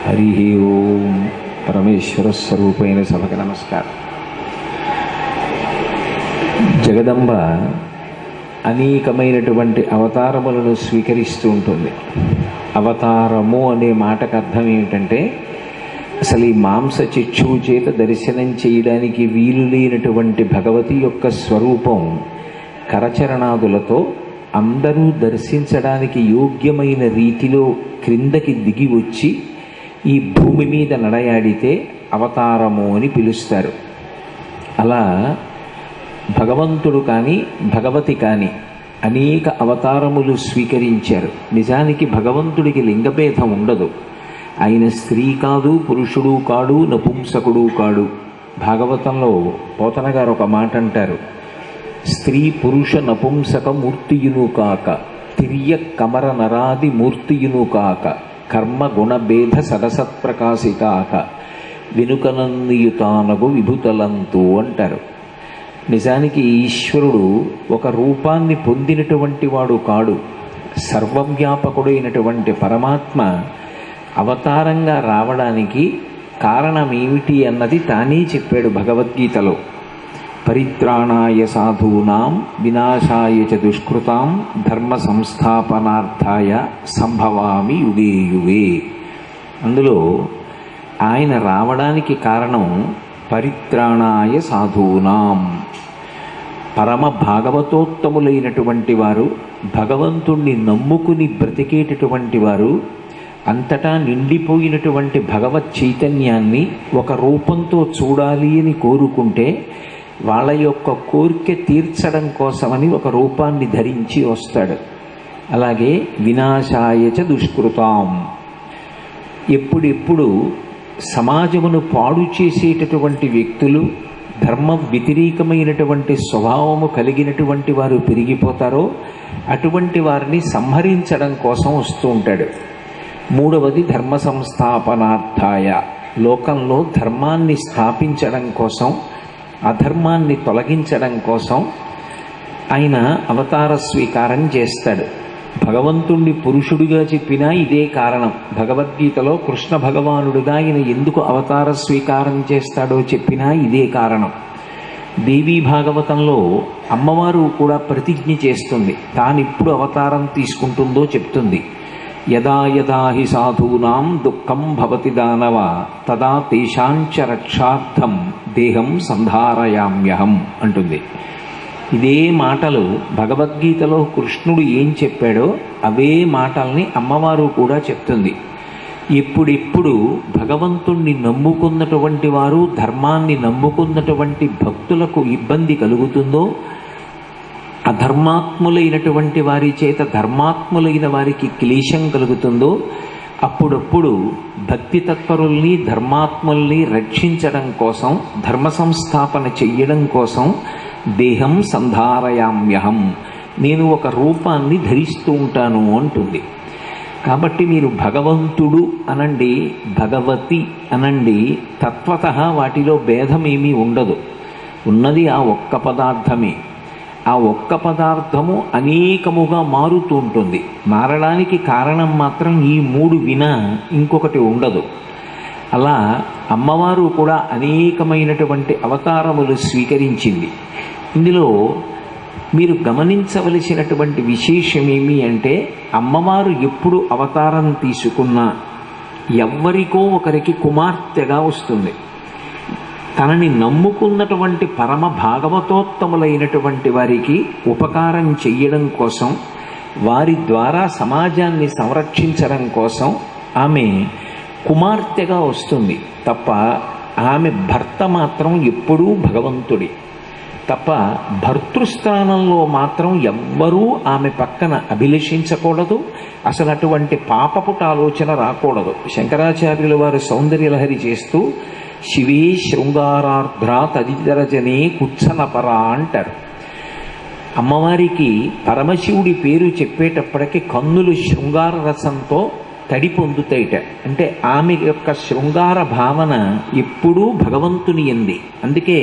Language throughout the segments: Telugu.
హరి ఓం. పరమేశ్వర స్వరూపైన సభకి నమస్కారం. జగదంబ అనేకమైనటువంటి అవతారములను స్వీకరిస్తూ ఉంటుంది. అవతారము అనే మాటకు అర్థం ఏమిటంటే అసలు ఈ మాంస చక్షువు చేత దర్శనం చేయడానికి వీలు లేనటువంటి భగవతి యొక్క స్వరూపం కరచరణాదులతో అందరూ దర్శించడానికి యోగ్యమైన రీతిలో క్రిందకి దిగి వచ్చి ఈ భూమి మీద నడయాడితే అవతారము అని పిలుస్తారు. అలా భగవంతుడు కానీ భగవతి కానీ అనేక అవతారములు స్వీకరించారు. నిజానికి భగవంతుడికి లింగభేదం ఉండదు. ఆయన స్త్రీ కాదు, పురుషుడు కాడు, నపుంసకుడు కాడు. భాగవతంలో పోతన గారు ఒక మాట అంటారు, స్త్రీ పురుష నపుంసక మూర్తియును కాక తిర్య కమర నరాది మూర్తియును కాక కర్మ గుణభేద సరసత్ప్రకాశితాక వెనుకనందియుతానగు విభుతలంతు అంటారు. నిజానికి ఈశ్వరుడు ఒక రూపాన్ని పొందినటువంటి వాడు కాడు. సర్వవ్యాపకుడైనటువంటి పరమాత్మ అవతారంగా రావడానికి కారణమేమిటి అన్నది తానే చెప్పాడు భగవద్గీతలో. పరిత్రాణాయ సాధూనాం వినాశాయ చ దుష్కృతాం ధర్మ సంస్థాపనార్థాయ సంభవామి యుగే యుగే. అందులో ఆయన రావడానికి కారణం పరిత్రాణాయ సాధూనాం, పరమ భాగవతోత్తములైనటువంటి వారు, భగవంతుణ్ణి నమ్ముకుని బ్రతికేటటువంటి వారు, అంతటా నిండిపోయినటువంటి భగవత్ చైతన్యాన్ని ఒక రూపంతో చూడాలి అని కోరుకుంటే వాళ్ళ యొక్క కోరిక తీర్చడం కోసమని ఒక రూపాన్ని ధరించి వస్తాడు. అలాగే వినాశాయచ దుష్కృతాం, ఎప్పుడెప్పుడు సమాజమును పాడు చేసేటటువంటి వ్యక్తులు, ధర్మ వ్యతిరేకమైనటువంటి స్వభావము కలిగినటువంటి వారు పెరిగిపోతారో అటువంటి వారిని సంహరించడం కోసం వస్తూ ఉంటాడు. మూడవది ధర్మ సంస్థాపనార్థాయ, లోకంలో ధర్మాన్ని స్థాపించడం కోసం, అధర్మాన్ని తొలగించడం కోసం ఆయన అవతార స్వీకారం చేస్తాడు. భగవంతుణ్ణి పురుషుడిగా చెప్పినా ఇదే కారణం. భగవద్గీతలో కృష్ణ భగవానుడిగా ఆయన ఎందుకు అవతార స్వీకారం చేస్తాడో చెప్పినా ఇదే కారణం. దేవీ భాగవతంలో అమ్మవారు కూడా ప్రతిజ్ఞ చేస్తుంది, తానిప్పుడు అవతారం తీసుకుంటుందో చెప్తుంది. యదా యదా హి సాధూనాం దుఃఖం భవతి దానవ తదా తేషాంచ రక్షార్థం దేహం సంధారయామ్యహం అంటుంది. ఇదే మాటలు భగవద్గీతలో కృష్ణుడు ఏం చెప్పాడో అవే మాటల్ని అమ్మవారు కూడా చెప్తుంది. ఎప్పుడెప్పుడు భగవంతుణ్ణి నమ్ముకున్నటువంటి వారు, ధర్మాన్ని నమ్ముకున్నటువంటి భక్తులకు ఇబ్బంది కలుగుతుందో, అధర్మాత్ములైనటువంటి వారి చేత ధర్మాత్ములైన వారికి క్లేశం కలుగుతుందో, అప్పుడప్పుడు భక్తి తత్పరుల్ని, ధర్మాత్ముల్ని రక్షించడం కోసం, ధర్మ సంస్థాపన చెయ్యడం కోసం దేహం సంధారయామ్యహం, నేను ఒక రూపాన్ని ధరిస్తూ ఉంటాను అంటుంది. కాబట్టి మీరు భగవంతుడు అనండి, భగవతి అనండి, తత్వతః వాటిలో భేదమేమీ ఉండదు. ఉన్నది ఆ ఒక్క పదార్థమే. ఆ ఒక్క పదార్థము అనేకముగా మారుతూ ఉంటుంది. మారడానికి కారణం మాత్రం ఈ మూడు వినా ఇంకొకటి ఉండదు. అలా అమ్మవారు కూడా అనేకమైనటువంటి అవతారములు స్వీకరించింది. ఇందులో మీరు గమనించవలసినటువంటి విశేషమేమి అంటే, అమ్మవారు ఎప్పుడు అవతారం తీసుకున్నా ఎవ్వరికో ఒకరికి కుమార్తెగా వస్తుంది. తనని నమ్ముకున్నటువంటి పరమ భాగవతోత్తములైనటువంటి వారికి ఉపకారం చెయ్యడం కోసం, వారి ద్వారా సమాజాన్ని సంరక్షించడం కోసం ఆమె కుమార్తెగా వస్తుంది తప్ప ఆమె భర్త మాత్రం ఎప్పుడూ భగవంతుడి తప్ప భర్తృస్థానంలో మాత్రం ఎవ్వరూ ఆమె పక్కన అభిలషించకూడదు. అసలు అటువంటి పాపపుట ఆలోచన రాకూడదు. శంకరాచార్యుల వారు సౌందర్యలహరి చేస్తూ శివే శృంగారార్ధ్ర తదితరజనే కుత్సనపరా అంటారు. అమ్మవారికి పరమశివుడి పేరు చెప్పేటప్పటికి కన్నులు శృంగార రసంతో తడి పొందుతాయిట. అంటే ఆమె యొక్క శృంగార భావన ఎప్పుడూ భగవంతుని ఎంది. అందుకే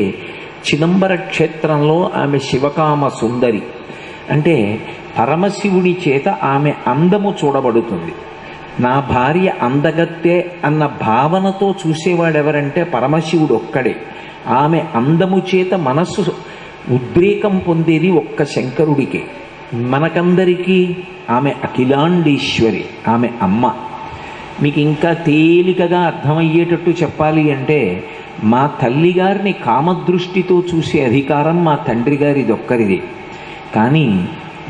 చిదంబర క్షేత్రంలో ఆమె శివకామ సుందరి. అంటే పరమశివుని చేత ఆమె అందము చూడబడుతుంది. నా భార్య అందగత్తే అన్న భావనతో చూసేవాడెవరంటే పరమశివుడు ఒక్కడే. ఆమె అందము చేత మనస్సు ఉద్రేకం పొందేది ఒక్క శంకరుడికే. మనకందరికీ ఆమె అఖిలాండేశ్వరి, ఆమె అమ్మ. మీకు ఇంకా తేలికగా అర్థమయ్యేటట్టు చెప్పాలి అంటే, మా తల్లిగారిని కామదృష్టితో చూసే అధికారం మా తండ్రి గారిది ఒక్కరిది. కానీ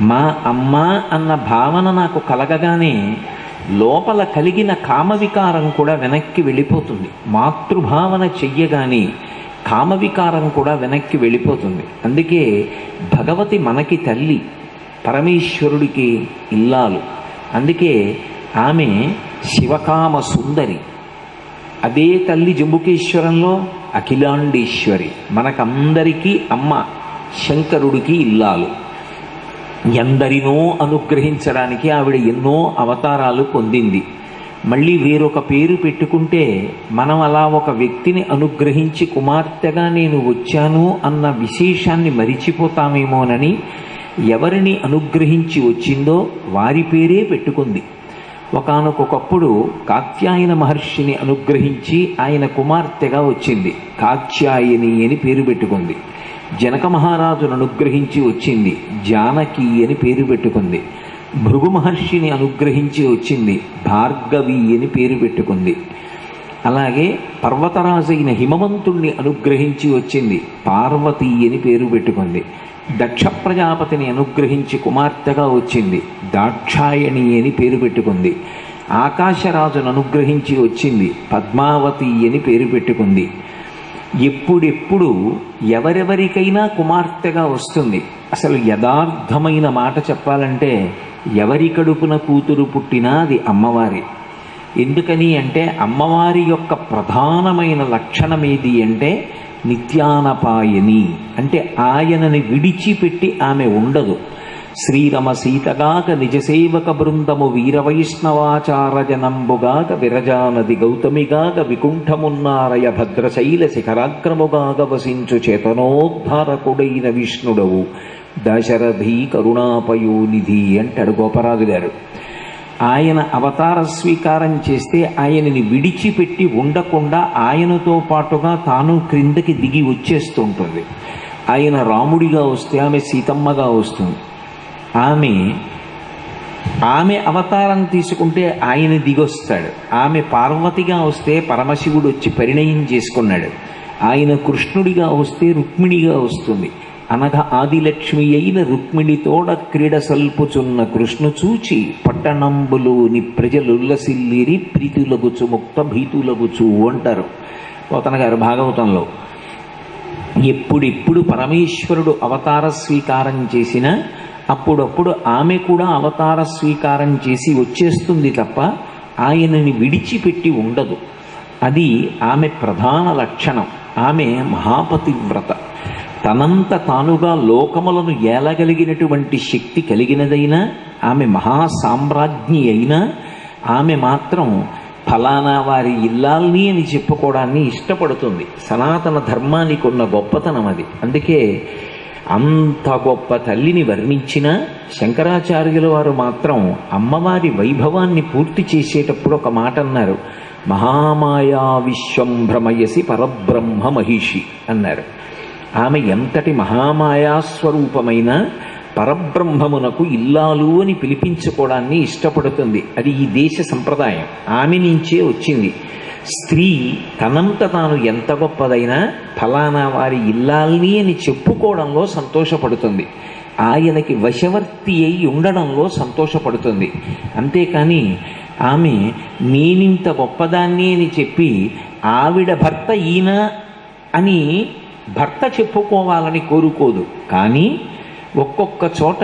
మా అమ్మ అన్న భావన నాకు కలగగానే లోపల కలిగిన కామవికారం కూడా వెనక్కి వెళ్ళిపోతుంది. మాతృభావన చెయ్యగానే కామవికారం కూడా వెనక్కి వెళ్ళిపోతుంది. అందుకే భగవతి మనకి తల్లి, పరమేశ్వరుడికి ఇల్లాలు. అందుకే ఆమె శివకామ సుందరి. అదే తల్లి జంబుకేశ్వరంలో అఖిలాండేశ్వరి, మనకందరికీ అమ్మ, శంకరుడికి ఇల్లాలు. ఎందరినో అనుగ్రహించడానికి ఆవిడ ఎన్నో అవతారాలు పొందింది. మళ్ళీ వేరొక పేరు పెట్టుకుంటే మనం అలా ఒక వ్యక్తిని అనుగ్రహించి కుమార్తెగా నేను వచ్చాను అన్న విశేషాన్ని మరిచిపోతామేమోనని ఎవరిని అనుగ్రహించి వచ్చిందో వారి పేరే పెట్టుకుంది. ఒకానొకప్పుడు కాత్యాయన మహర్షిని అనుగ్రహించి ఆయన కుమార్తెగా వచ్చింది, కాత్యాయని అని పేరు పెట్టుకుంది. జనక మహారాజును అనుగ్రహించి వచ్చింది, జానకి అని పేరు పెట్టుకుంది. భృగు మహర్షిని అనుగ్రహించి వచ్చింది, భార్గవి అని పేరు పెట్టుకుంది. అలాగే పర్వతరాజైన హిమవంతుణ్ణి అనుగ్రహించి వచ్చింది, పార్వతి అని పేరు పెట్టుకుంది. దక్ష ప్రజాపతిని అనుగ్రహించి కుమార్తెగా వచ్చింది, దాక్షాయణి అని పేరు పెట్టుకుంది. ఆకాశరాజును అనుగ్రహించి వచ్చింది, పద్మావతి అని పేరు పెట్టుకుంది. ఎప్పుడెప్పుడు ఎవరెవరికైనా కుమార్తెగా వస్తుంది. అసలు యథార్థమైన మాట చెప్పాలంటే ఎవరి కడుపున కూతురు పుట్టినా అది అమ్మవారి. ఎందుకని అంటే అమ్మవారి యొక్క ప్రధానమైన లక్షణం ఏది అంటే నిత్యానపాయని, అంటే ఆయనని విడిచిపెట్టి ఆమె ఉండదు. శ్రీరమ సీతగాక నిజసేవక బృందము వీరవైష్ణవాచార జనంబుగాక విరజానది గౌతమిగాక వికుంఠమున్నారయ భద్రశైల శిఖరాగ్రముగాక వసించు చేతనోద్ధారకుడైన విష్ణుడవు దశరథి కరుణాపయోనిధి అంటాడు గోపరాజు గారు. ఆయన అవతార స్వీకారం చేస్తే ఆయనని విడిచిపెట్టి ఉండకుండా ఆయనతో పాటుగా తాను క్రిందకి దిగి వచ్చేస్తుంటుంది. ఆయన రాముడిగా వస్తే ఆమె సీతమ్మగా వస్తుంది. ఆమె అవతారం తీసుకుంటే ఆయన దిగొస్తాడు. ఆమె పార్వతిగా వస్తే పరమశివుడు వచ్చి పరిణయం చేసుకున్నాడు. ఆయన కృష్ణుడిగా వస్తే రుక్మిణిగా వస్తుంది. అనగా ఆదిలక్ష్మి అయిన రుక్మిణితోడ క్రీడ సల్పుచున్న కృష్ణు చూచి పట్టణంబులోని ప్రజలుల్లసిల్లిరి ప్రీతులగుచు ముక్త భీతులగుచు అంటారు పోతన గారు భాగవతంలో. ఎప్పుడెప్పుడు పరమేశ్వరుడు అవతార స్వీకారం చేసినా అప్పుడప్పుడు ఆమె కూడా అవతార స్వీకారం చేసి వచ్చేస్తుంది తప్ప ఆయనని విడిచిపెట్టి ఉండదు. అది ఆమె ప్రధాన లక్షణం. ఆమె మహాపతివ్రత. తనంత తానుగా లోకములను ఏలగలిగినటువంటి శక్తి కలిగినదైనా, ఆమె మహాసామ్రాజ్ఞి అయినా, ఆమె మాత్రం ఫలానా వారి ఇల్లాల్ని అని చెప్పుకోవడాన్ని ఇష్టపడుతుంది. సనాతన ధర్మానికి ఉన్న గొప్పతనం అది. అందుకే అంత గొప్ప తల్లిని వర్ణించిన శంకరాచార్యుల వారు మాత్రం అమ్మవారి వైభవాన్ని పూర్తి చేసేటప్పుడు ఒక మాట అన్నారు, మహామాయా విశ్వం భ్రమయసి పరబ్రహ్మ మహిషి అన్నారు. ఆమె ఎంతటి మహామాయాస్వరూపమైన పరబ్రహ్మమునకు ఇల్లాలు అని పిలిపించుకోవడాన్ని ఇష్టపడుతుంది. అది ఈ దేశ సంప్రదాయం, ఆమె నుంచే వచ్చింది. స్త్రీ తనంత తాను ఎంత గొప్పదైనా ఫలానా వారి ఇల్లాల్ని అని చెప్పుకోవడంలో సంతోషపడుతుంది. ఆయనకి వశవర్తి అయి ఉండడంలో సంతోషపడుతుంది. అంతేకాని ఆమె నేనింత గొప్పదాన్ని అని చెప్పి ఆవిడ భర్త ఈయన అని భర్త చెప్పుకోవాలని కోరుకోదు. కానీ ఒక్కొక్క చోట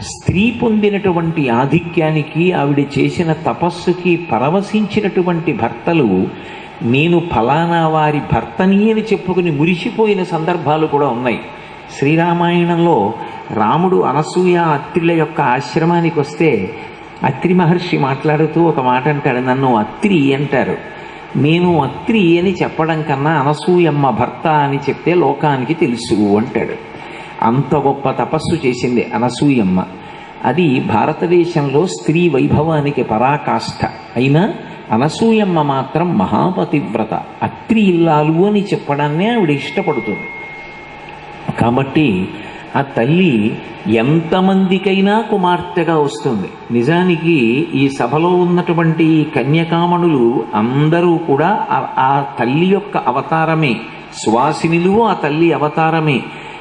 స్త్రీ పొందినటువంటి ఆధిక్యానికి, ఆవిడ చేసిన తపస్సుకి పరవశించినటువంటి భర్తలు నేను ఫలానా వారి భర్తని అని చెప్పుకుని మురిసిపోయిన సందర్భాలు కూడా ఉన్నాయి. శ్రీరామాయణంలో రాముడు అనసూయ అత్రిల యొక్క ఆశ్రమానికి వస్తే అత్రి మహర్షి మాట్లాడుతూ ఒక మాట అంటాడు, నన్ను అత్రి అంటారు. నేను అత్రి అని చెప్పడం కన్నా అనసూయమ్మ భర్త అని చెప్తే లోకానికి తెలుసు అంటాడు. అంత గొప్ప తపస్సు చేసింది అనసూయమ్మ. అది భారతదేశంలో స్త్రీ వైభవానికి పరాకాష్ఠ. అయినా అనసూయమ్మ మాత్రం మహాపతివ్రత, అత్రి ఇల్లాలు అని చెప్పడాన్నే ఆవిడ ఇష్టపడుతుంది. కాబట్టి ఆ తల్లి ఎంతమందికైనా కుమార్తెగా వస్తుంది. నిజానికి ఈ సభలో ఉన్నటువంటి కన్యకామణులు అందరూ కూడా ఆ తల్లి యొక్క అవతారమే, సువాసినులు ఆ తల్లి అవతారమే.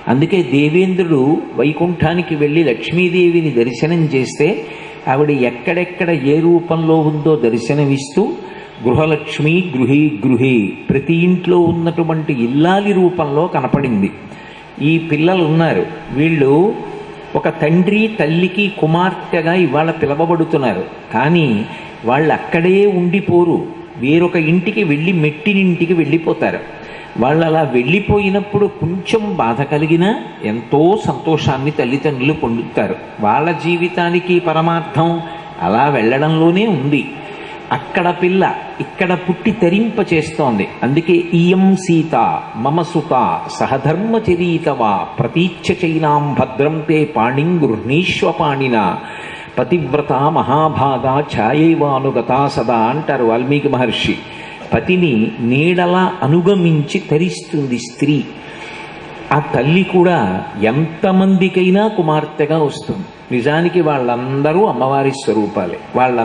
అందుకే దేవేంద్రుడు వైకుంఠానికి వెళ్ళి లక్ష్మీదేవిని దర్శనం చేస్తే ఆవిడ ఎక్కడెక్కడ ఏ రూపంలో ఉందో దర్శనమిస్తూ గృహలక్ష్మి గృహీ గృహే ప్రతి ఇంట్లో ఉన్నటువంటి ఇల్లాలి రూపంలో కనపడింది. ఈ పిల్లలు ఉన్నారు, వీళ్ళు ఒక తండ్రి తల్లికి కుమార్తెగా ఇవాళ పిలవబడుతున్నారు. కానీ వాళ్ళు అక్కడే ఉండిపోరు, వేరొక ఇంటికి వెళ్ళి మెట్టినింటికి వెళ్ళిపోతారు. వాళ్ళు అలా వెళ్ళిపోయినప్పుడు కొంచెం బాధ కలిగినా ఎంతో సంతోషాన్ని తల్లిదండ్రులు పొందుతారు. వాళ్ళ జీవితానికి పరమార్థం అలా వెళ్ళడంలోనే ఉంది. అక్కడ పిల్ల ఇక్కడ పుట్టి తరింప చేస్తోంది. అందుకే ఇయం సీత మమ సుత సహధర్మచరీతవా ప్రతీచ్ఛ చైనాం భద్రం తే పాణిం గృహ్ణీష్వ పాణిన పతివ్రత మహాభాగ ఛాయైవానుగతా సదా అంటారు వాల్మీకి మహర్షి. పతిని నీడలా అనుగమించి తరిస్తుంది స్త్రీ. ఆ తల్లి కూడా ఎంతమందికైనా కుమార్తెగా వస్తుంది. నిజానికి వాళ్ళందరూ అమ్మవారి స్వరూపాలే. వాళ్ళ